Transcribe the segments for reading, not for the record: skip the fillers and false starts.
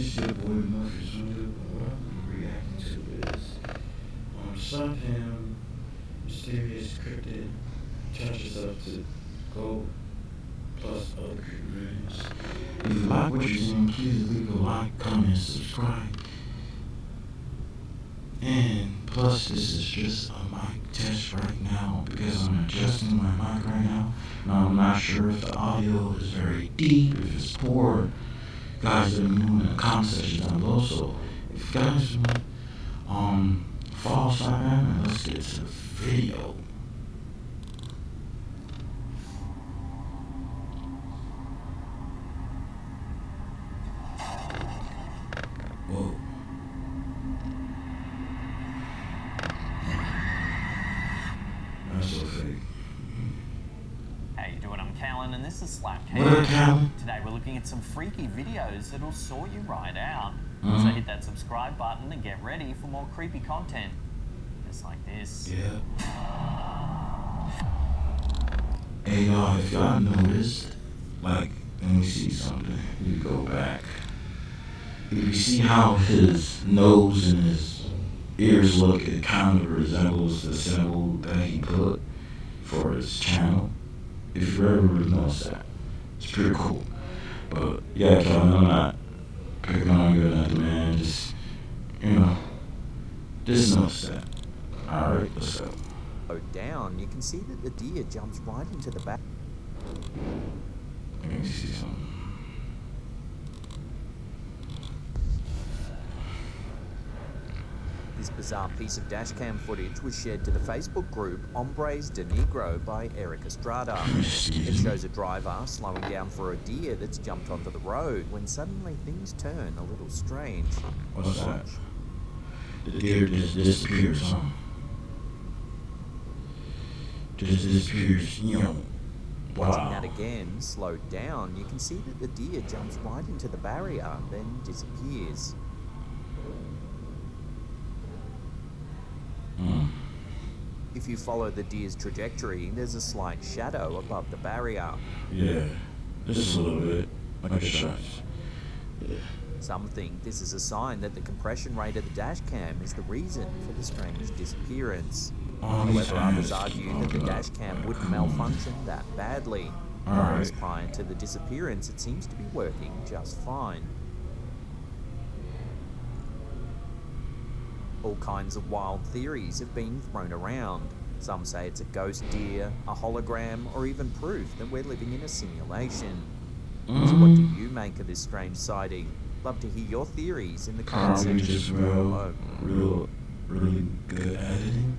It's your boy Murphy Swindle. What I'm reacting to is Sunfam mysterious cryptid charges up to gold plus other cryptids. If you like what you're seeing, please leave a like, comment, subscribe. And plus, this is just a mic test right now because I'm adjusting my mic right now. Now I'm not sure if the audio is very deep, if it's poor. Guys, let me know in the comment section down below. So if you guys want follow Instagram and let's get to the video. Whoa. That's so fake. How you doing? I'm Callan and this is Slapcam. What up, Callan? Today we're looking at some freaky videos that'll sort you right out. So hit that subscribe button and get ready for more creepy content. Just like this. Yeah. Hey y'all, if y'all noticed, like, let me see something. You go back. If you see how his nose and his ears look, it kind of resembles the symbol that he put for his channel. If you ever noticed that, it's pretty cool. But yeah, Calvin, I'm not picking on you or nothing, man. Just, just notice that. Alright, let's go. Down, you can see that the deer jumps right into the back. Let me see something. This bizarre piece of dashcam footage was shared to the Facebook group Hombres de Negro by Eric Estrada. It shows a driver slowing down for a deer that's jumped onto the road when suddenly things turn a little strange. What's that? The deer just disappears, huh? Just disappears, Watching that Wow. again, slowed down, you can see that the deer jumps right into the barrier, then disappears. If you follow the deer's trajectory, there's a slight shadow above the barrier. Yeah, just a little bit, like a shot. Yeah. Some think this is a sign that the compression rate of the dashcam is the reason for the strange disappearance. However, others argue that the dashcam wouldn't malfunction that badly. Whereas prior to the disappearance, it seems to be working just fine. All kinds of wild theories have been thrown around. Some say it's a ghost deer, a hologram, or even proof that we're living in a simulation. So what do you make of this strange sighting? Love to hear your theories in the comment Probably section just below. really good editing.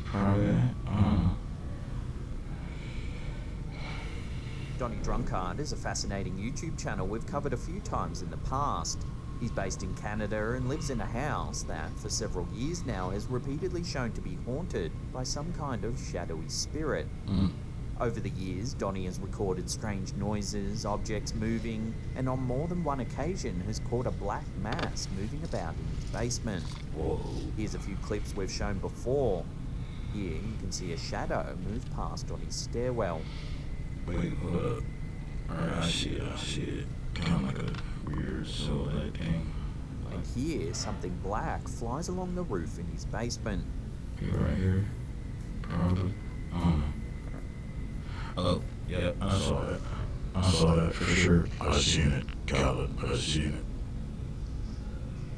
Probably that. Donnie Drunkard is a fascinating YouTube channel we've covered a few times in the past. He's based in Canada and lives in a house that, for several years now, has repeatedly shown to be haunted by some kind of shadowy spirit. Over the years, Donnie has recorded strange noises, objects moving, and on more than one occasion has caught a black mass moving about in his basement. Whoa. Here's a few clips we've shown before. Here you can see a shadow move past Donnie's stairwell. Wait, hold up. Alright, I see it. Kind of like a weird soul-like thing. And here, something black flies along the roof in his basement. Okay, right here. Probably. Oh, yep, I saw that. I saw that for sure. I seen it, Calvin. I seen it.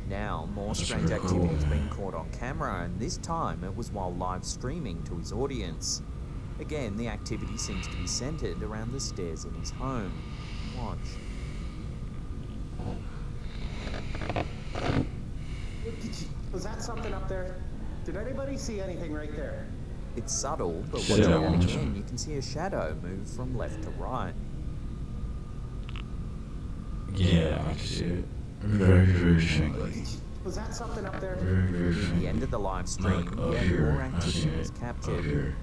Now, more That's strange pretty activity cool, has been man. caught on camera, and this time it was while live streaming to his audience. Again, the activity seems to be centered around the stairs in his home. Watch. Was that something up there? Did anybody see anything right there? It's subtle, but Yeah, watching I it watched again, it. you can see a shadow move from left to right. Yeah, I can see it. Very faintly. Was that something up there? Very Near the faintly. end of the live stream, Look, up yet here. more I activity seen was it. Up captured. here.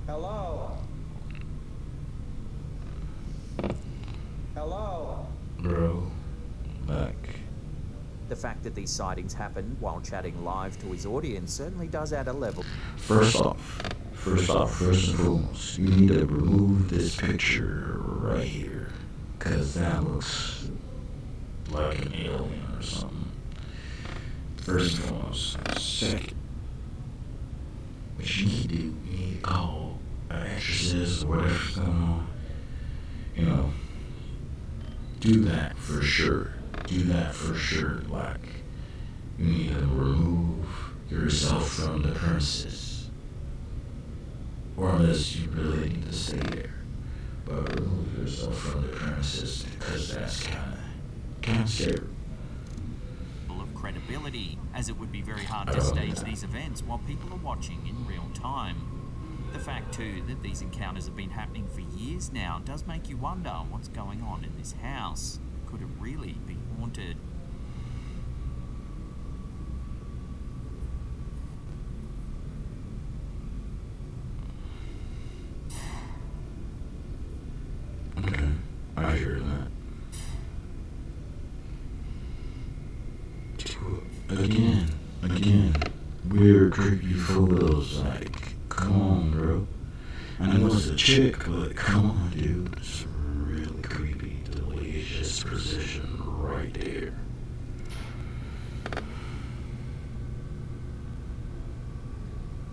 Hello? Hello? Bro. Back. The fact that these sightings happened while chatting live to his audience certainly does add a level. First off, first and foremost, you need to remove this picture right here, because that looks like an alien or something. First and foremost. Second, what you need to do, you need to call an exorcist or whatever's going on. You know, do that for sure. Do that for sure. Like, you need to remove yourself from the premises. Or unless you really need to stay there. But remove yourself from the premises, because that's kind of scary. Of credibility, as it would be very hard to stage these events while people are watching in real time. The fact too that these encounters have been happening for years now does make you wonder what's going on in this house. Could it really be haunted? Okay, I hear that. Again, weird, creepy photos, like, come on, bro. I know it's a chick, but come on, dude. It's really creepy, the way it's just positioned right there.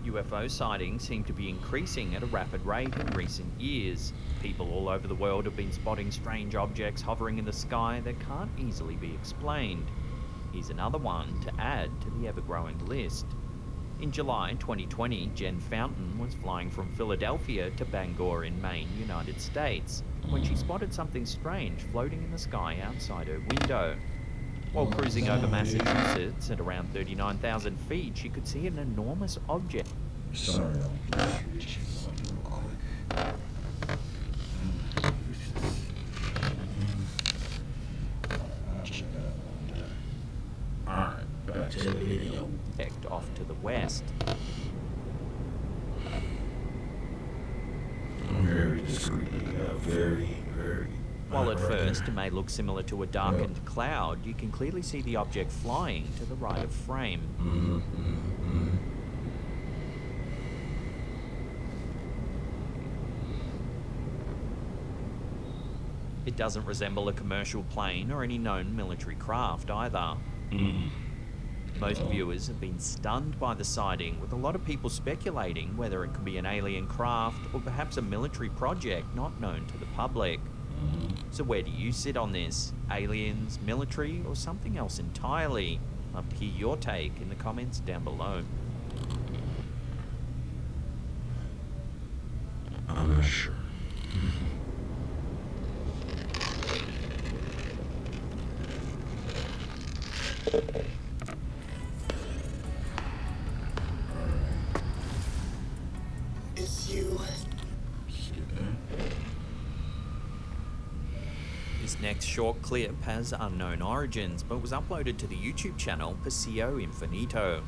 UFO sightings seem to be increasing at a rapid rate in recent years. People all over the world have been spotting strange objects hovering in the sky that can't easily be explained. Here's another one to add to the ever-growing list. In July 2020, Jen Fountain was flying from Philadelphia to Bangor in Maine, United States, when she spotted something strange floating in the sky outside her window. While cruising over Massachusetts at around 39,000 feet, she could see an enormous object. Sorry, Alright, back to the video. Off to the west. Very discreetly, very. While at first it may look similar to a darkened cloud, you can clearly see the object flying to the right of frame. It doesn't resemble a commercial plane or any known military craft either. Most viewers have been stunned by the sighting, with a lot of people speculating whether it could be an alien craft or perhaps a military project not known to the public. So where do you sit on this? Aliens, military, or something else entirely? Love to hear your take in the comments down below. I'm not sure. It's you. This next short clip has unknown origins, but was uploaded to the YouTube channel Paseo Infinito.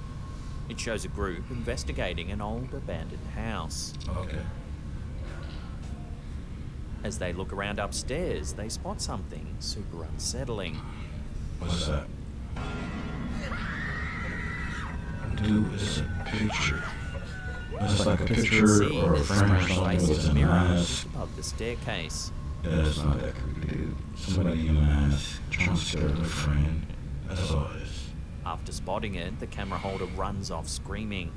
It shows a group investigating an old abandoned house. Okay. As they look around upstairs, they spot something super unsettling. What's that? Dude, it's a picture. It's like a picture or a frame or something with an mask. Above the staircase. Yeah, it's not that creepy, dude. Somebody in a mask trying to scare their friend. That's all it is. After spotting it, the camera holder runs off screaming.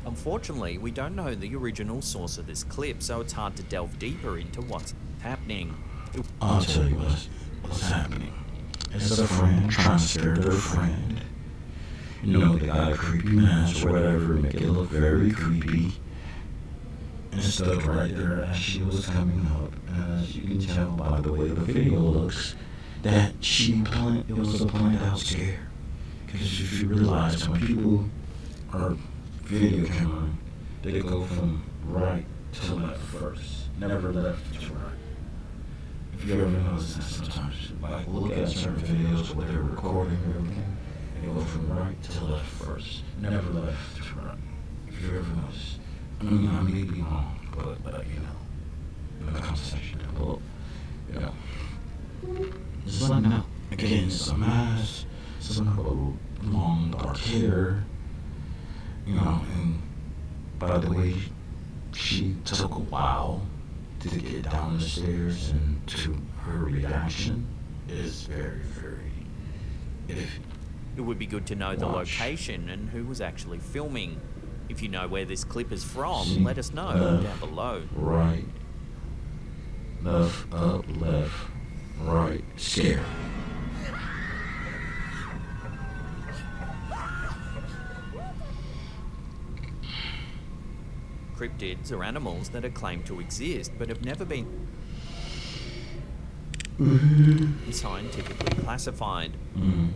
Unfortunately, we don't know the original source of this clip, so it's hard to delve deeper into what's happening. I'll tell you what's happening. It's a friend trying to scare their friend. You know, they got a creepy mask or whatever, make it look very creepy. And stuck right there as she was coming up. And as you can tell by the way the video looks, that it was a planned out scare. Because if you realize when people are video camera, they go from right to left first, never left to right. If you ever notice that sometimes, like look at certain videos where they're recording or everything, they go from right to left first, never left to right. If you ever notice, I may be wrong, but you know, in the comment section down below, you know, now, again, it's a mask, some kind of long dark hair, you know, and by the way, she took a while to get down the stairs, and to her reaction is very, very iffy. It would be good to know the Watch. location and who was actually filming. If you know where this clip is from, See? let us know down below. Right, left, up, left, right, scare. Cryptids are animals that are claimed to exist but have never been scientifically classified.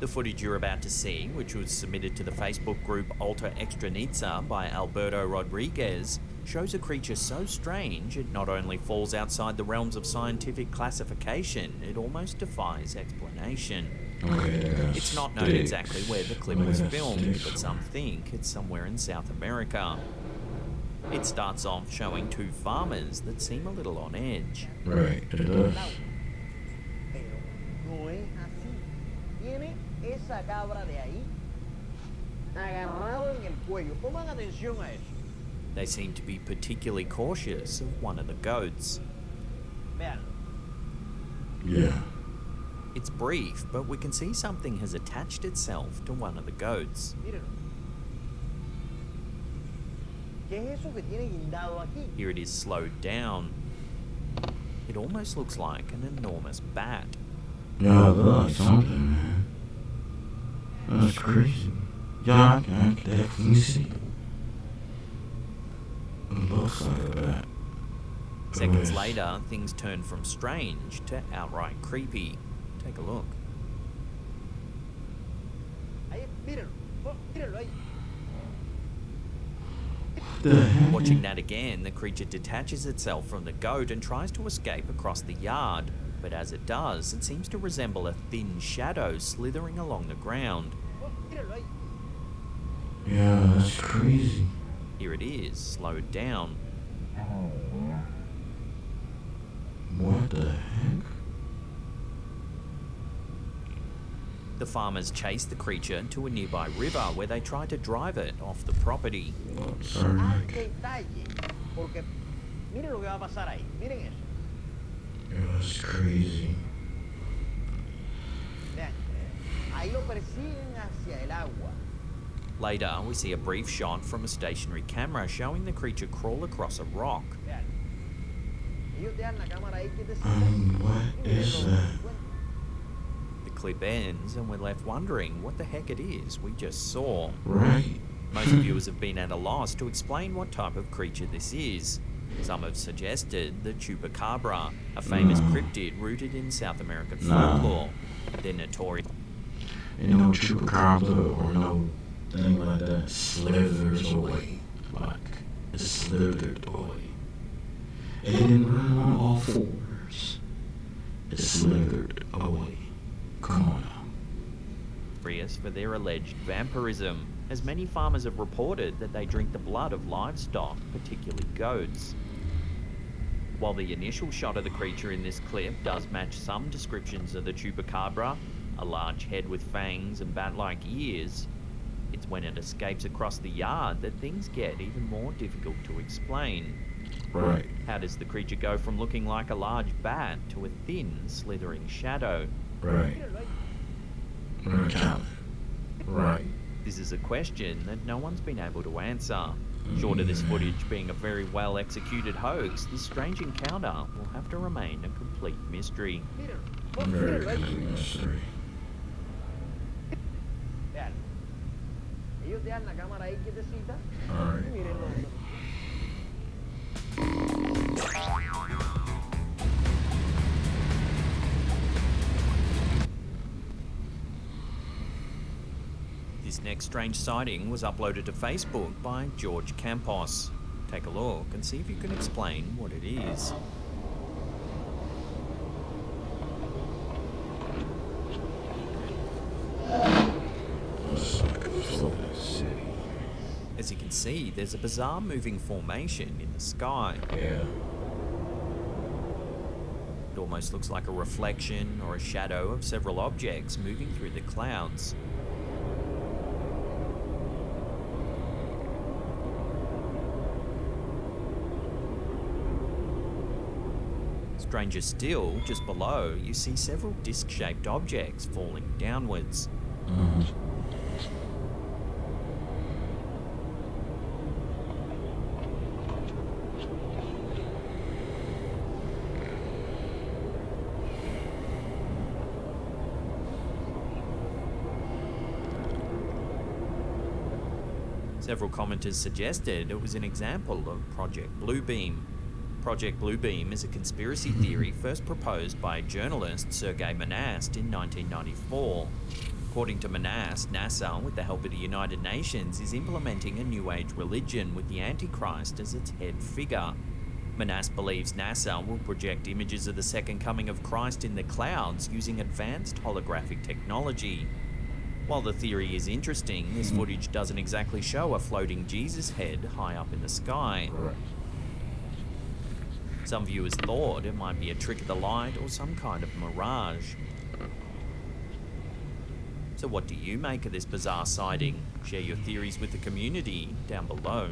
The footage you're about to see, which was submitted to the Facebook group Alta Extrañiza by Alberto Rodriguez, shows a creature so strange it not only falls outside the realms of scientific classification, it almost defies explanation. Okay, It's not known exactly where the clip was filmed, but some think it's somewhere in South America. It starts off showing two farmers that seem a little on edge. Right, it does. Pero no es así. Tiene esa cabra de ahí agarrado en el cuello. Pongan atención a eso. They seem to be particularly cautious of one of the goats. Vean. Yeah. It's brief, but we can see something has attached itself to one of the goats. Mírenlo. ¿Qué es eso que tiene guindado aquí? Here it is slowed down. It almost looks like an enormous bat. Yeah, that's something, man. That's crazy. Yeah, I can definitely see it. It looks like a bat. Seconds Yes. later, things turn from strange to outright creepy. Take a look. Ahí, mírenlo. Oh, mírenlo ahí. The heck? Watching that again, the creature detaches itself from the goat and tries to escape across the yard. But as it does, it seems to resemble a thin shadow slithering along the ground. Oh, mírenlo ahí. Yeah, that's crazy. Here it is, slowed down. What the heck? The farmers chase the creature to a nearby river where they try to drive it off the property. Sorry, Al Mike. detalle. Porque miren lo que va a pasar ahí. Miren eso. Yeah, that's crazy. Vean. Ahí lo persiguen hacia el agua. Later, we see a brief shot from a stationary camera showing the creature crawl across a rock. Vean. Ellos dejan la cámara ahí quietecita. What Y miren is lo que that? encuentran. The clip ends and we're left wondering what the heck it is we just saw. Right. Most viewers have been at a loss to explain what type of creature this is. Some have suggested the chupacabra, a famous cryptid rooted in South American folklore. They're notorious. Ain't no chupacabra or no thing like that slithers away. Like, it slithered away. It didn't run on all fours. It slithered away. Come on now. For their alleged vampirism, as many farmers have reported that they drink the blood of livestock, particularly goats. While the initial shot of the creature in this clip does match some descriptions of the chupacabra, a large head with fangs and bat-like ears, it's when it escapes across the yard that things get even more difficult to explain. Right. How does the creature go from looking like a large bat to a thin, slithering shadow? Right. Mírenlo ahí. Right, Calvin. Right. This is a question that no one's been able to answer. Short of this footage being a very well executed hoax, this strange encounter will have to remain a complete mystery. Mírenlo. Oh, Very mírenlo ahí. good mystery. Vean. Ellos dejan la cámara ahí quietecita. Alright. Y mírenlo. This next strange sighting was uploaded to Facebook by George Campos. Take a look and see if you can explain what it is. Looks like a floating city. As you can see, there's a bizarre moving formation in the sky. Yeah. It almost looks like a reflection or a shadow of several objects moving through the clouds. Stranger still, just below, you see several disc-shaped objects falling downwards. Several commenters suggested it was an example of Project Bluebeam. Project Bluebeam is a conspiracy theory first proposed by journalist Sergei Monast in 1994. According to Monast, NASA, with the help of the United Nations, is implementing a New Age religion with the Antichrist as its head figure. Monast believes NASA will project images of the second coming of Christ in the clouds using advanced holographic technology. While the theory is interesting, this footage doesn't exactly show a floating Jesus head high up in the sky. Some viewers thought it might be a trick of the light or some kind of mirage. So what do you make of this bizarre sighting? Share your theories with the community down below.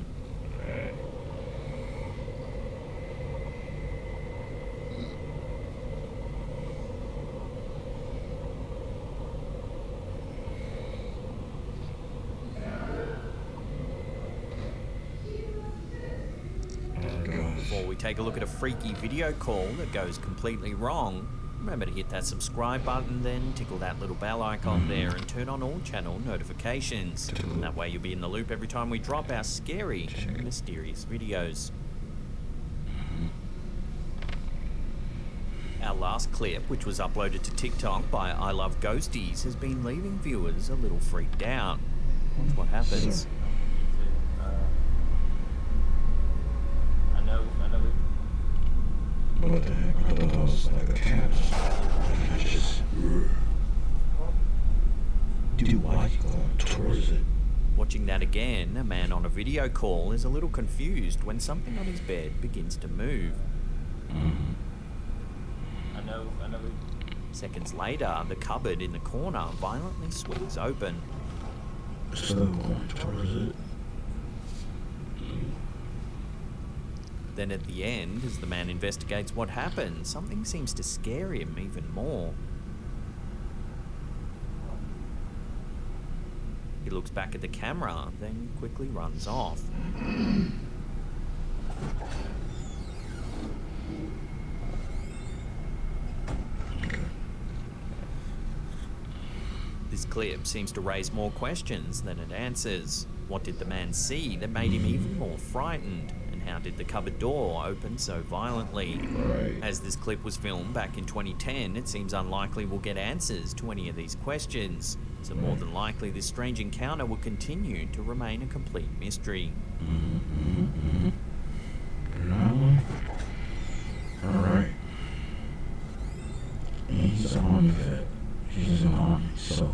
Before we take a look at a freaky video call that goes completely wrong, remember to hit that subscribe button, then tickle that little bell icon there and turn on all channel notifications. And that way you'll be in the loop every time we drop our scary and mysterious videos. Our last clip, which was uploaded to TikTok by I Love Ghosties, has been leaving viewers a little freaked out. Watch what happens. What the heck? I thought that was like a cat. I just... Dude, why are you going towards it? Watching that again, a man on a video call is a little confused when something on his bed begins to move. I know. Seconds later, the cupboard in the corner violently swings open. Still going towards it. Then at the end, as the man investigates what happened, something seems to scare him even more. He looks back at the camera, then quickly runs off. This clip seems to raise more questions than it answers. What did the man see that made him even more frightened? How did the cupboard door open so violently? As this clip was filmed back in 2010, it seems unlikely we'll get answers to any of these questions. So more than likely, this strange encounter will continue to remain a complete mystery. Alright. He's an army vet. He's an army, so...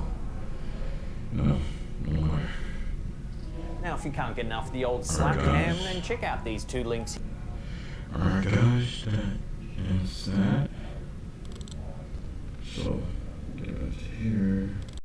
No more. Now, if you can't get enough of the old slap cam, then check out these two links. Alright guys, that is that.